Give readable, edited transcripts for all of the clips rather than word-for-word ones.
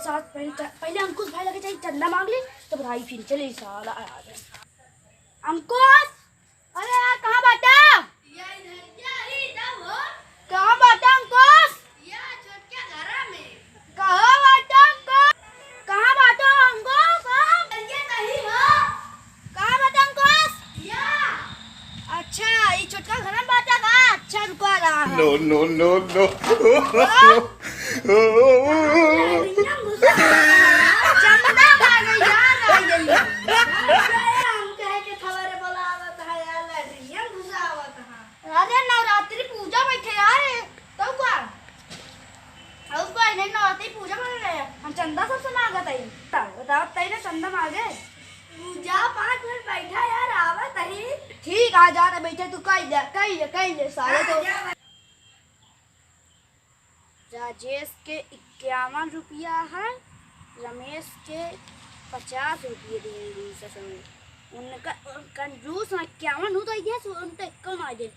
साथ पहले अंकुश भाई लगे चाहिए चंदा मांग ली तो भाई फिर चले साला आ गए। अंकुश अरे यार कहाँ बाटा कहाँ बाटा अंकुश कहाँ बाटा कहाँ बाटा अंकुश कहाँ बाटा अंकुश अच्छा ये छोटका घर में बाटा का अच्छा रुका रहा है No, no, no, no. चंदा मांगे यार आ गई हम कहे के खबर बोलावत है यार लड़िया घुसावत है। अरे नवरात्रि पूजा बैठे यार तो क्या और कोई नहीं नवरात्रि पूजा कर रहे हैं हम चंदा सबसे मांगा था बताओ तई ने चंदा मांगे पूजा 5 मिनट बैठा यार आवत है ठीक आ जा रहे बैठे तू कह दे सारे तो राजेश के 51 रुपया है रमेश के 50 रुपये देंगे समय उनका कंजूस 51 हो तो ये उनका कम आ जाए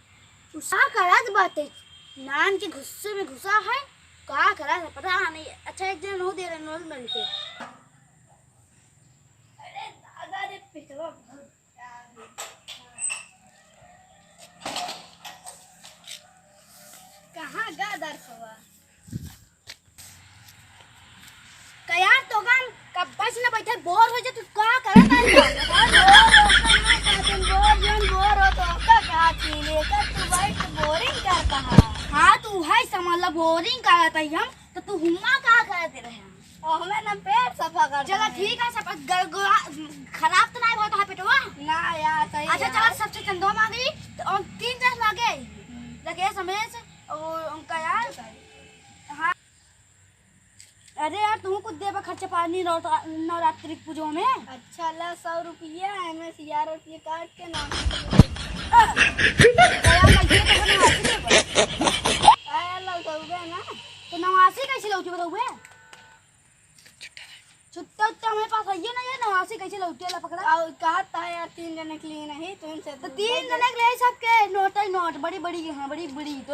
उसा करा बातें नान के गुस्से में घुसा है क्या करा है पता नहीं अच्छा एक दिन हो दे रहे नोट मिल के अरे दादा रे पिटवा कहाँ गा दर्द हुआ कयार तो गम कब बस न बैठे बोर हो जा तू का करत है बोर हो तो का क्या चीले का तू बैठ बोरिंग कर कहा हां तू है समझ बोरिंग करत है हम तो तू हुम्मा का करत रहे और हमें ना पेट सफा कर चलो ठीक है सब खराब तो नहीं होता है पेटवा ना यार सही अच्छा चल सबसे चंदो मांगी तो 3 10 मांगे लगे समय से और उनका यार हाँ अरे यार तू कुछ दे खर्चा पानी नवरात्रि पूजो में अच्छा ला 100 रुपया हमें 11 रुपये काट के ना तो नवासी कैसे लौटी बताओ छुट्टा उत्ता हमारे पास है ना ये नवासी कैसे लौटी ला पकड़ा और कहा था यार 3 जने के लिए नहीं तो इनसे तो 3 जने के लिए सबके नोट है नोट बड़ी बड़ी हां बड़ी बड़ी तो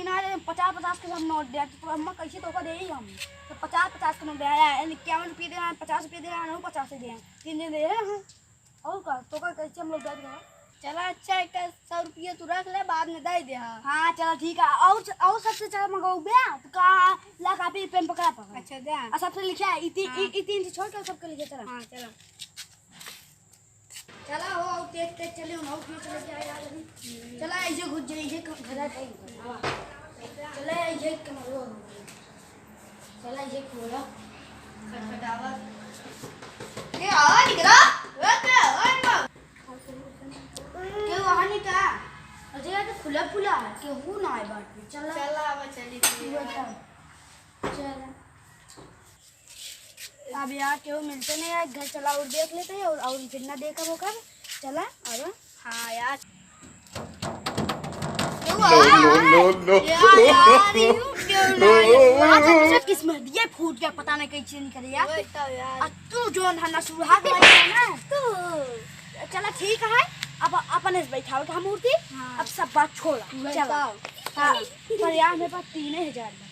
इनारे 50 के सब नोट दे तो हम कैसे तो दे ही हम तो 50 के नोट दे आया 51 रुपये दे 50 रुपये दे ना 50 दे 3 दिन दे हैं और का तो का कैसे हम लोग दे देंगे चला अच्छा 100 रुपये तू रख ले बाद में दे दे हां चलो ठीक है और सबसे चला मंगाओ बे तो का ला कापी पेन पकड़ा अच्छा दे और सबसे लिखा है ई 3 से छोड़ के सबके लिखे चला हां चलो चला हो तेज चले हम और चले जाए यार चला ऐसे घुस जाए ये घर है चला ये कमरो चला ये खोला खटखटावा ये आवा निकला क्यों वहां नहीं था अजय तो खुला खुला है क्यों ना है बात चला चला अब चली चला अब यार क्यों मिलते नहीं यार घर चला और देख लेते हैं और फिर ना देखा वो कब चला अब हाँ यार किस्मत ये फूट गया पता नहीं कैसे निकले यार तू जो ना सुहाग ना तू चला ठीक है अब अपने बैठाओ था मूर्ति अब सब बात छोड़ा चला हाँ पर यार मेरे पास 3000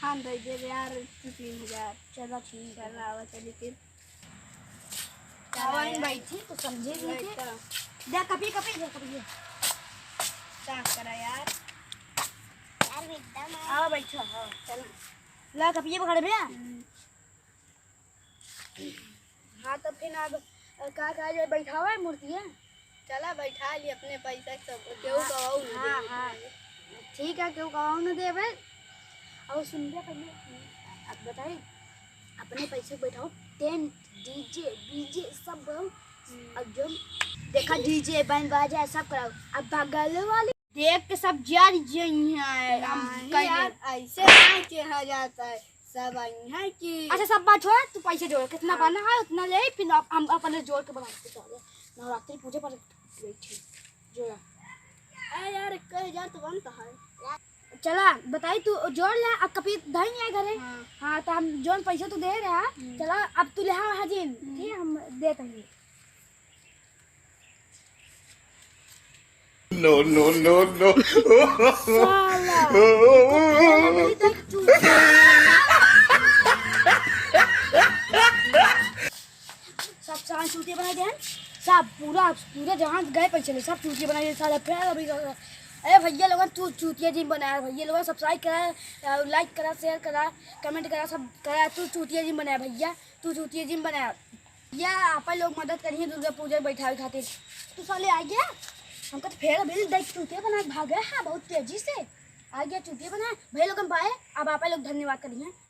हाँ दे दे यार 3000 चलो ठीक है आवा चली फिर आवाज़ बैठी तो समझे नहीं दे कभी क्या करा यार एकदम आओ बैठो हां चल ला कभी ये पकड़ भैया हां तो फिर अब का जो बैठा हुआ है मूर्ति है चला बैठा ली अपने पैसा सब क्यों गवाऊ हां हां ठीक है क्यों गवाऊ न देबे और सुन ले पहले अब बताइए अपने पैसे बैठाओ टेंट डीजे बीजे सब अब जो देखा डीजे बैंड बाजा सब कराओ अब बगल वाले देख के सब जार यही है हम यार ऐसे नहीं कहा जाता है सब है कि अच्छा सब बात छोड़ तू पैसे जोड़ कितना बना है उतना ले फिर हम अपने जोड़ के बनाते चले नवरात्रि पूजा पर बैठी जोड़ा अरे यार 1000 तो बनता है चला बताई तू जोड़ ले अब कभी धई नहीं घरे हाँ तो हम जोन पैसा तू दे रहा चला अब तू ले हाजिर ठीक हम देते हैं No, no, no, no. साला सारे चूतिया बना दिए सब पूरा जहाँ गए पैसे सब चूतिया बनाए सारे फिर अभी अरे भैया लोगन तू चूतिया जिम बनाया भैया लोगन सब्सक्राइब करा लाइक करा शेयर करा कमेंट करा सब करा तू चूतिया जिम बनाया भैया तू चूतिया जिम बनाया भैया आप लोग मदद करिए दुर्गा पूजा बैठावे खातिर तू साले आ गया हमको तो फिर अभी देख चूतिया बना भाग गया हाँ बहुत तेजी से आ गया चूतिया बनाया भैया लोगन बाय अब आप लोग धन्यवाद करिए।